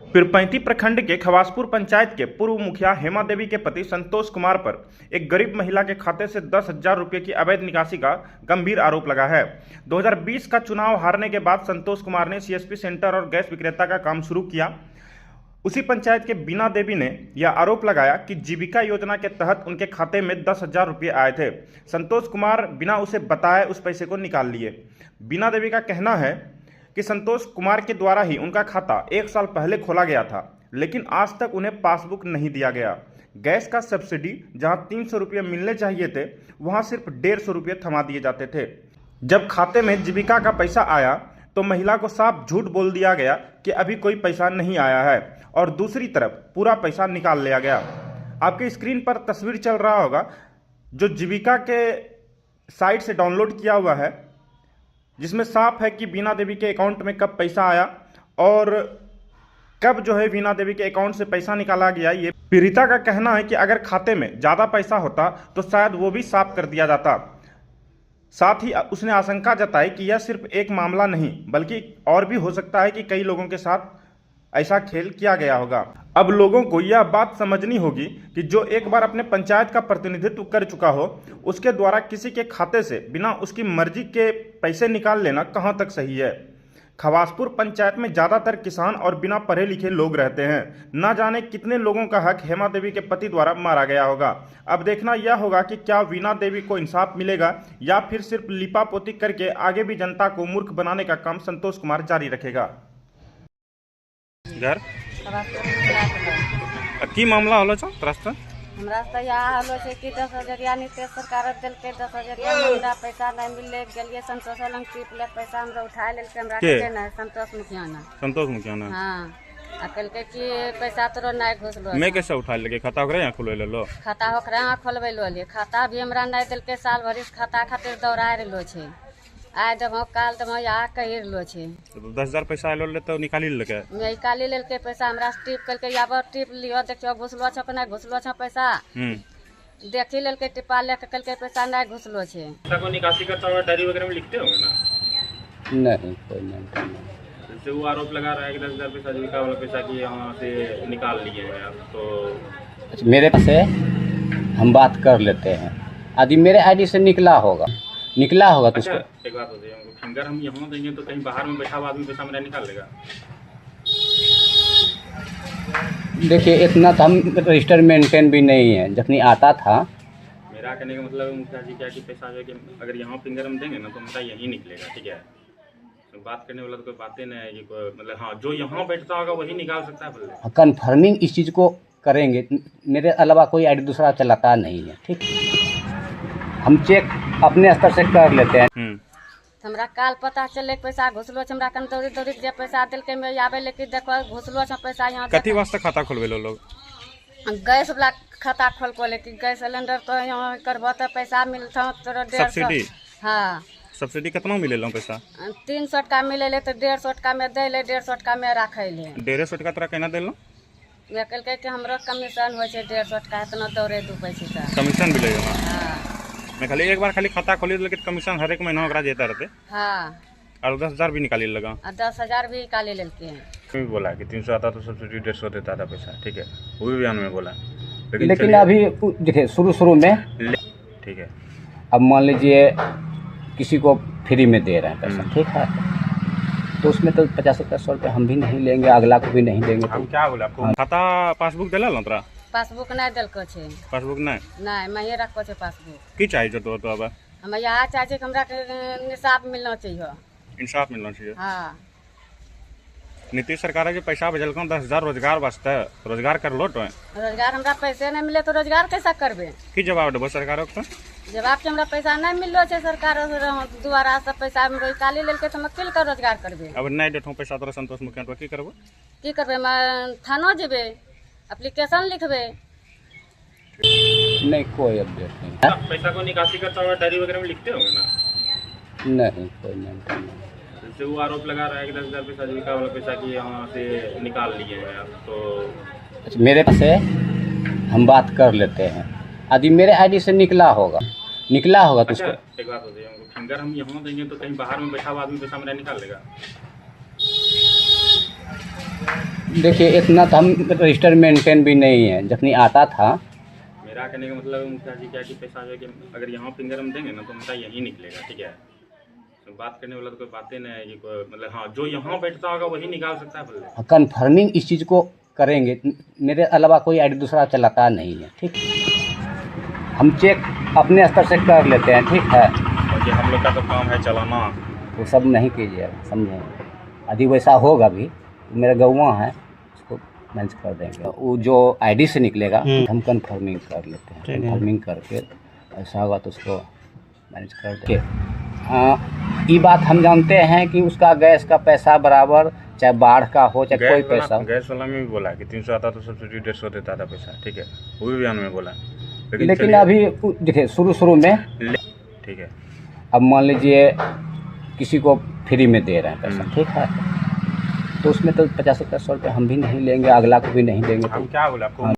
पीरपैंती प्रखंड के खवासपुर पंचायत के पूर्व मुखिया हेमा देवी के पति संतोष कुमार पर एक गरीब महिला के खाते से 10,000 रुपये की अवैध निकासी का गंभीर आरोप लगा है। 2020 का चुनाव हारने के बाद संतोष कुमार ने सीएसपी सेंटर और गैस विक्रेता का काम शुरू किया। उसी पंचायत के बीना देवी ने यह आरोप लगाया कि जीविका योजना के तहत उनके खाते में 10,000 रुपये आए थे। संतोष कुमार बिना उसे बताए उस पैसे को निकाल लिए। बीना देवी का कहना है कि संतोष कुमार के द्वारा ही उनका खाता 1 साल पहले खोला गया था, लेकिन आज तक उन्हें पासबुक नहीं दिया गया। गैस का सब्सिडी जहां 300 रुपये मिलने चाहिए थे, वहां सिर्फ 150 रुपये थमा दिए जाते थे। जब खाते में जीविका का पैसा आया तो महिला को साफ झूठ बोल दिया गया कि अभी कोई पैसा नहीं आया है और दूसरी तरफ पूरा पैसा निकाल लिया गया। आपके स्क्रीन पर तस्वीर चल रहा होगा जो जीविका के साइट से डाउनलोड किया हुआ है, जिसमें साफ है कि बीना देवी के अकाउंट में कब पैसा आया और कब बीना देवी के अकाउंट से पैसा निकाला गया। ये पीड़िता का कहना है कि अगर खाते में ज़्यादा पैसा होता तो शायद वो भी साफ कर दिया जाता। साथ ही उसने आशंका जताई कि यह सिर्फ एक मामला नहीं बल्कि और भी हो सकता है कि कई लोगों के साथ ऐसा खेल किया गया होगा। अब लोगों को यह बात समझनी होगी कि जो एक बार अपने पंचायत का प्रतिनिधित्व कर चुका हो, उसके द्वारा किसी के खाते से बिना उसकी मर्जी के पैसे निकाल लेना कहां तक सही है। खवासपुर पंचायत में ज़्यादातर किसान और बिना पढ़े लिखे लोग रहते हैं। न जाने कितने लोगों का हक हेमा देवी के पति द्वारा मारा गया होगा। अब देखना यह होगा कि क्या बीना देवी को इंसाफ मिलेगा या फिर सिर्फ लिपापोती करके आगे भी जनता को मूर्ख बनाने का काम संतोष कुमार जारी रखेगा। घर की मामला होलो छ रास्ता हमरा त यहाँ होलो छै कि 10,000 नीतीश सरकार देलकै। 10,000 हमरा पैसा नहीं मिलले, गेलिए संतोष लंग टिप ले पैसा हमरा उठा लेलकै। हमरा के नहीं संतोष मुखिया ना हां आ कहलकै कि पैसा तोरो नहीं घुसलो। मैं कैसे उठा लेके खाता ओकरे यहाँ खोलवे लेलो, खाता ओकरे यहाँ खोलवे ले खाता भी हमरा नहीं देलकै। साल भरि खाता खातिर दौड़ा रहलो छै। आइ देबो काल देबो यहाँ कहि रहलो छै। 10,000 पैसा आलो ले तो निकाली लेके निकाली लेलकै पैसा। हमरा टिप कहलकै आब टिप लियो, देखियो घुसलो छ कि नहीं घुसलो छ पैसा। देखी लेलकै टिपा लेके कहलकै पैसा नहीं घुसलो छै। पैसा को निकासी करता हुआ डायरी वगैरह में लिखते होंगे ना? नहीं, कोई नहीं। जैसे वो आरोप लगा रहा है कि 10,000 पैसा जीविका वाला पैसा की यहाँ से निकाल लिए हैं आप, तो मेरे पास है, हम बात कर लेते हैं। यदि मेरे आईडी से निकला होगा तो अच्छा, एक बात होती है, फिंगर हम यहाँ देंगे तो कहीं बाहर में बैठा हुआ आदमी पैसा मेरा निकाल लेगा। देखिए इतना तो हम रजिस्टर मेंटेन भी नहीं है। जखनी आता था, मेरा कहने का मतलब मुखिया जी क्या कि पैसा जो है कि अगर यहाँ फिंगर हम देंगे ना तो मेरा यहीं निकलेगा, ठीक है। तो बात करने वाला तो कोई बातें नहीं है कि मतलब हाँ जो यहाँ बैठता होगा वही निकाल सकता है। कन्फर्मिंग इस चीज़ को करेंगे, मेरे अलावा कोई आईडी दूसरा चलाता नहीं है, ठीक। हम चेक अपने स्तर से कर लेते हैं। हमरा काल पता चले पैसा घुसलो छ। हमरा कन दौड़ी दौड़ी जे पैसा देलकै मैं आबे लेके देखो घुसलो छ पैसा। यहाँ कथी वास्ते खाता खोलवे लोग? गैस वाला खाता खोल को लेके गैस सिलेंडर तो यहाँ करबो तो पैसा मिलता तोरो 150। हाँ सब्सिडी कितना मिलेला पैसा? 300 टका मिले तो 150 टका में दे ले, 150 टका में रखे ले। 150 टका तोरा केना देलो? मैं कहलकै कि हमरो कमीशन हो छै 150 टका, इतना दौड़े दू पैसे का कमीशन मिलेगा। हाँ मैं खाली एक बार खाली खाता खोली लेकिन कमीशन हर एक महीना ओकरा देता रहते। हाँ और 10,000 भी निकाली लगा। 10,000 भी निकाली लेलके हैं। भी बोला कि 300 आता तो सब्सिडी 150 देता था पैसा, ठीक है, वो भी बयान में बोला। लेकिन अभी देखिए शुरू में ठीक है, अब मान लीजिए किसी को फ्री में दे रहे हैं पैसा, ठीक है, तो उसमें तो 50 रुपये 100 रुपये हम भी नहीं लेंगे, अगला को भी नहीं देंगे। हम क्या बोला आपको? खाता पासबुक दिला लो तोरा? पासबुक नहीं दिलको छै। पासबुक नहीं मैं ये रखो छै पासबुक। की चाहिए तो अब हम यहाँ चाहिए कि हमरा इंसाफ मिलना चाहिए। इंसाफ मिलना चाहिए। हाँ नीतीश सरकार के पैसा भेजलको 10,000 रोजगार वास्ते, रोजगार कर लो तो रोजगार हमरा पैसे नहीं मिले तो रोजगार कैसा करबे? की जवाब देबो सरकार को? जवाब के हमरा पैसा नहीं मिलो छै सरकार द्वारा सब पैसा हम निकाली लेलकै तो हम किल कर रोजगार करबे। अब नहीं देठो पैसा तोरा संतोष मुखिया तो की करबो? की करबे? मैं थाना जेबे, एप्लीकेशन लिखबे। नहीं कोई अपडेट नहीं। पैसा को निकासी करता हुआ डायरी वगैरह में लिखते होंगे ना? नहीं, कोई नहीं। जैसे वो आरोप लगा रहा है कि 10,000 पैसा जीविका वाला पैसा की यहाँ से निकाल लिए हैं आप, तो मेरे पास है, हम बात कर लेते हैं। यदि मेरे आईडी से निकला होगा तो अच्छा, एक बात होती है, फिंगर हम यहाँ देंगे तो कहीं बाहर में बैठा हुआ आदमी पैसा मेरा निकाल लेगा। देखिए इतना तो हम रजिस्टर मेंटेन भी नहीं है, जखनी आता था। मेरा कहने का मतलब है मुखिया जी क्या कि पैसा जो है कि अगर यहाँ फिंगर हम देंगे ना तो उनका यही निकलेगा, ठीक है। तो बात करने वाला तो कोई बातें नहीं है कि कोई मतलब हाँ जो यहाँ बैठता होगा वही निकाल सकता है बोले। कन्फर्मिंग इस चीज़ को करेंगे, मेरे अलावा कोई आईडी दूसरा चलाता नहीं है, ठीक। हम चेक अपने स्तर से कर लेते हैं, ठीक है। क्योंकि हम लोग का तो काम है चलाना। वो सब नहीं कीजिएगा, समझें। यदि वैसा होगा भी, मेरा गौवा है, उसको मैनेज कर देंगे। वो जो आईडी से निकलेगा हम कन्फर्मिंग कर लेते हैं, कन्फर्मिंग करके ऐसा होगा तो उसको मैनेज कर देंगे। ये बात हम जानते हैं कि उसका गैस का पैसा बराबर, चाहे बाढ़ का हो चाहे कोई पैसा। गैस वाला में भी बोला कि 300 आता तो सब्सिडी 150 देता था पैसा, ठीक है, वो भी बयान में बोला। लेकिन अभी देखिए शुरू में, ठीक है, अब मान लीजिए किसी को फ्री में दे रहे हैं पैसा, ठीक है, तो उसमें तो 50 रुपये 100 रुपये हम भी नहीं लेंगे, अगला को भी नहीं देंगे। हम क्या बोला आपको?